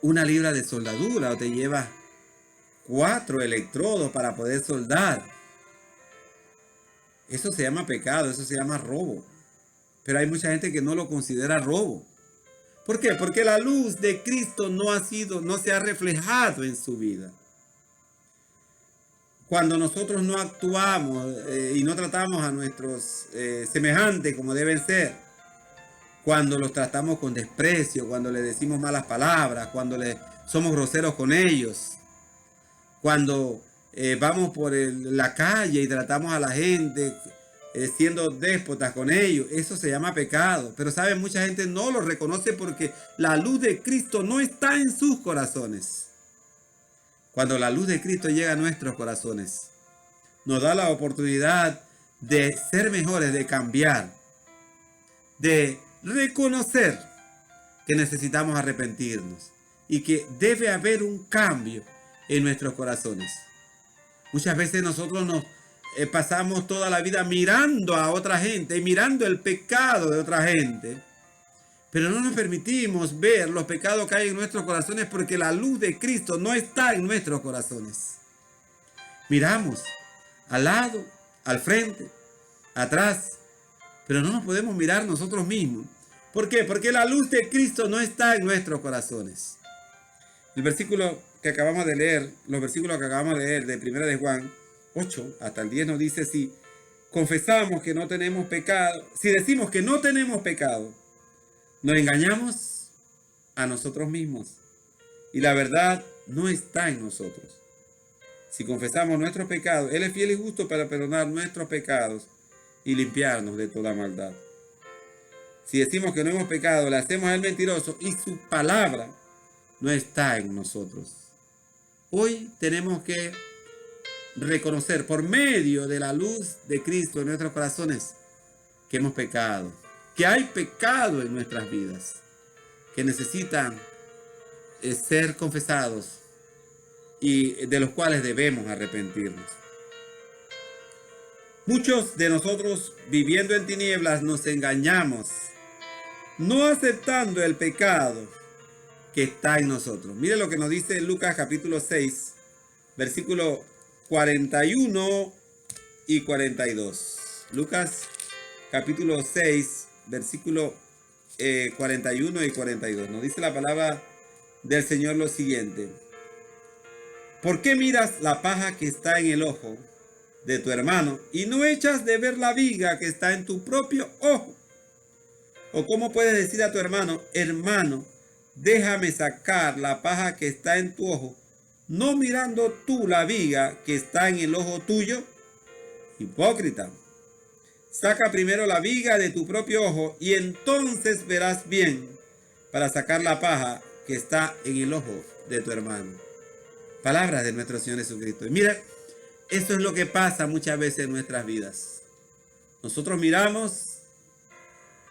S3: una libra de soldadura, o te llevas 4 electrodos para poder soldar. Eso se llama pecado, eso se llama robo. Pero hay mucha gente que no lo considera robo. ¿Por qué? Porque la luz de Cristo no se ha reflejado en su vida. Cuando nosotros no actuamos y no tratamos a nuestros semejantes como deben ser, cuando los tratamos con desprecio, cuando les decimos malas palabras, cuando somos groseros con ellos, cuando vamos por la calle y tratamos a la gente siendo déspotas con ellos, eso se llama pecado. Pero saben, mucha gente no lo reconoce porque la luz de Cristo no está en sus corazones. Cuando la luz de Cristo llega a nuestros corazones, nos da la oportunidad de ser mejores, de cambiar, de reconocer que necesitamos arrepentirnos y que debe haber un cambio en nuestros corazones. Muchas veces nosotros nos pasamos toda la vida mirando a otra gente y mirando el pecado de otra gente, pero no nos permitimos ver los pecados que hay en nuestros corazones porque la luz de Cristo no está en nuestros corazones. Miramos al lado, al frente, atrás, pero no nos podemos mirar nosotros mismos. ¿Por qué? Porque la luz de Cristo no está en nuestros corazones. El versículo que acabamos de leer, los versículos que acabamos de leer de 1 de Juan 8 hasta el 10 nos dice: si confesamos que no tenemos pecado, si decimos que no tenemos pecado, nos engañamos a nosotros mismos y la verdad no está en nosotros. Si confesamos nuestros pecados, Él es fiel y justo para perdonar nuestros pecados y limpiarnos de toda maldad. Si decimos que no hemos pecado, le hacemos a Él mentiroso y su palabra no está en nosotros. Hoy tenemos que reconocer por medio de la luz de Cristo en nuestros corazones que hemos pecado, que hay pecado en nuestras vidas, que necesitan ser confesados y de los cuales debemos arrepentirnos. Muchos de nosotros viviendo en tinieblas nos engañamos, no aceptando el pecado que está en nosotros. Mire lo que nos dice Lucas capítulo 6, versículo 41 y 42. Lucas capítulo 6, versículo 41 y 42. Nos dice la palabra del Señor lo siguiente: ¿por qué miras la paja que está en el ojo de tu hermano y no echas de ver la viga que está en tu propio ojo? ¿O cómo puedes decir a tu hermano: hermano, déjame sacar la paja que está en tu ojo, no mirando tú la viga que está en el ojo tuyo? Hipócrita, saca primero la viga de tu propio ojo y entonces verás bien para sacar la paja que está en el ojo de tu hermano. Palabras de nuestro Señor Jesucristo. Y mira, eso es lo que pasa muchas veces en nuestras vidas. Nosotros miramos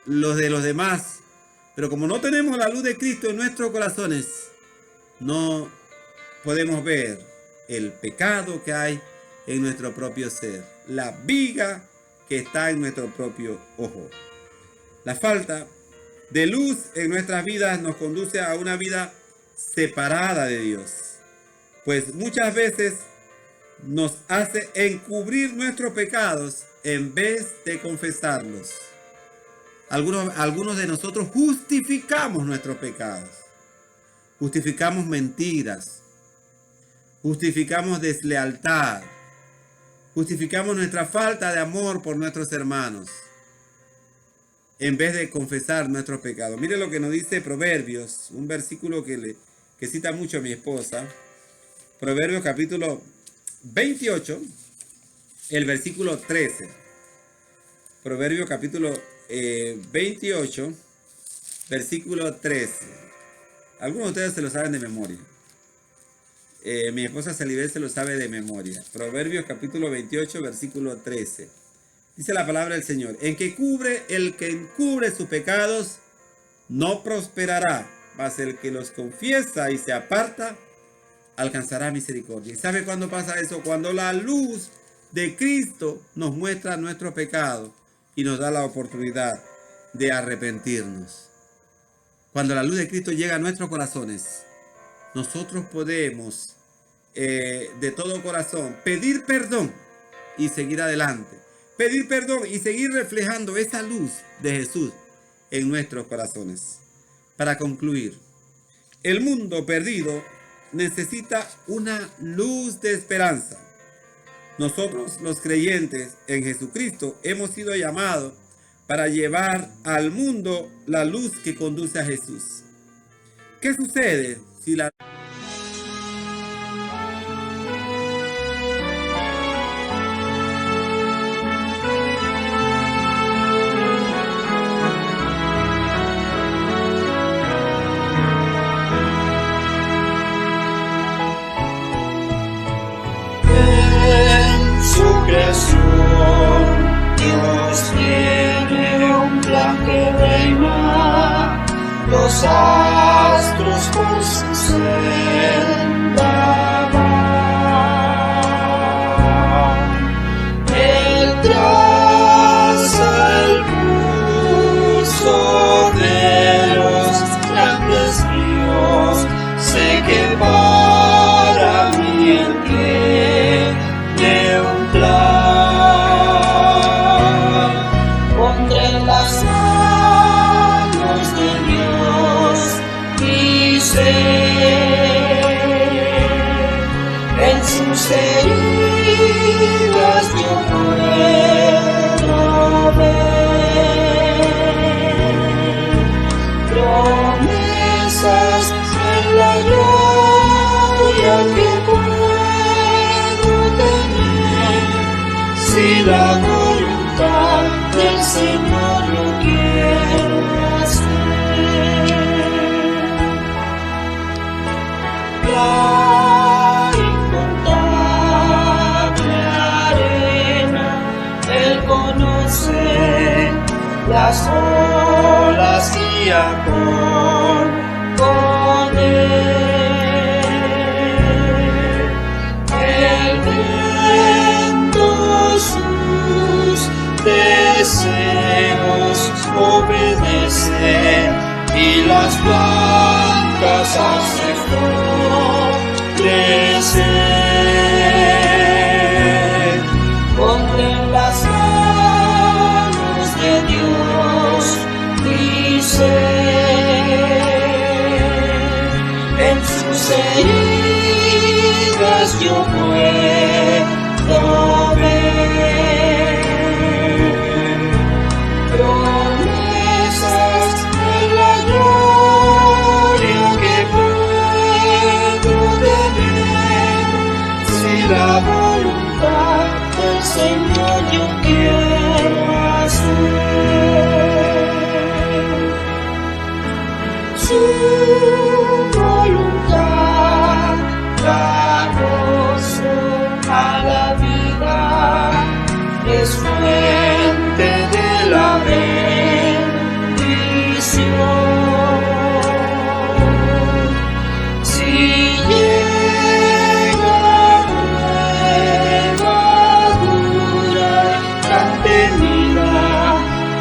S3: los de los demás, pero como no tenemos la luz de Cristo en nuestros corazones, no podemos ver el pecado que hay en nuestro propio ser, la viga que está en nuestro propio ojo. La falta de luz en nuestras vidas nos conduce a una vida separada de Dios, pues muchas veces nos hace encubrir nuestros pecados en vez de confesarlos. Algunos de nosotros justificamos nuestros pecados, justificamos mentiras, justificamos deslealtad, justificamos nuestra falta de amor por nuestros hermanos, en vez de confesar nuestros pecados. Mire lo que nos dice Proverbios, un versículo que cita mucho a mi esposa. Proverbios capítulo 28, el versículo 13. Proverbios capítulo 28, versículo 13. Algunos de ustedes se lo saben de memoria. Mi esposa Celibel se lo sabe de memoria. Proverbios capítulo 28, versículo 13. Dice la palabra del Señor: el que encubre sus pecados no prosperará, mas el que los confiesa y se aparta alcanzará misericordia. ¿Y sabe cuándo pasa eso? Cuando la luz de Cristo nos muestra nuestro pecado y nos da la oportunidad de arrepentirnos. Cuando la luz de Cristo llega a nuestros corazones, nosotros podemos de todo corazón pedir perdón y seguir adelante. Pedir perdón y seguir reflejando esa luz de Jesús en nuestros corazones. Para concluir, el mundo perdido necesita una luz de esperanza. Nosotros, los creyentes en Jesucristo, hemos sido llamados para llevar al mundo la luz que conduce a Jesús. ¿Qué sucede si la
S4: Dios tiene un plan que reina, los astros por su senda van. Él traza el curso de los grandes ríos, sé que para mí Él tiene un plan. En sus heridas yo puedo ver promesas en la gloria que puedo tener, si la voluntad del Señor lo quiero hacer. La incontable arena, Él conoce las olas, guía con Él. El viento sus deseos obedece y las blancas hace florecer. Pondré en las manos de Dios mi ser, en sus heridas yo puedo ver promesas en la gloria que puedo tener, si la voluntad del Señor yo quiero hacer. Su voluntad da gozo a la vida, es fuente de la bendición. Si llega nueva, dura y tan temida,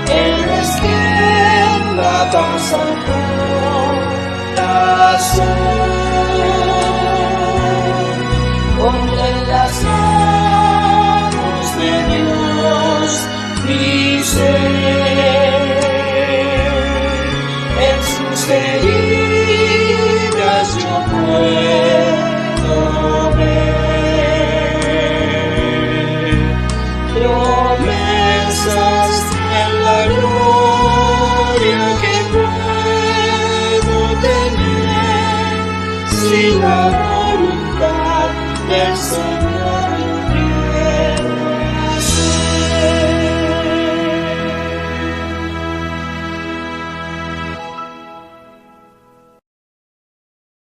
S4: Él es quien la pasa por corazón. Pondré en las manos de Dios mi ser, en sus heridas yo puedo ver promesas en la gloria que puedo tener, si la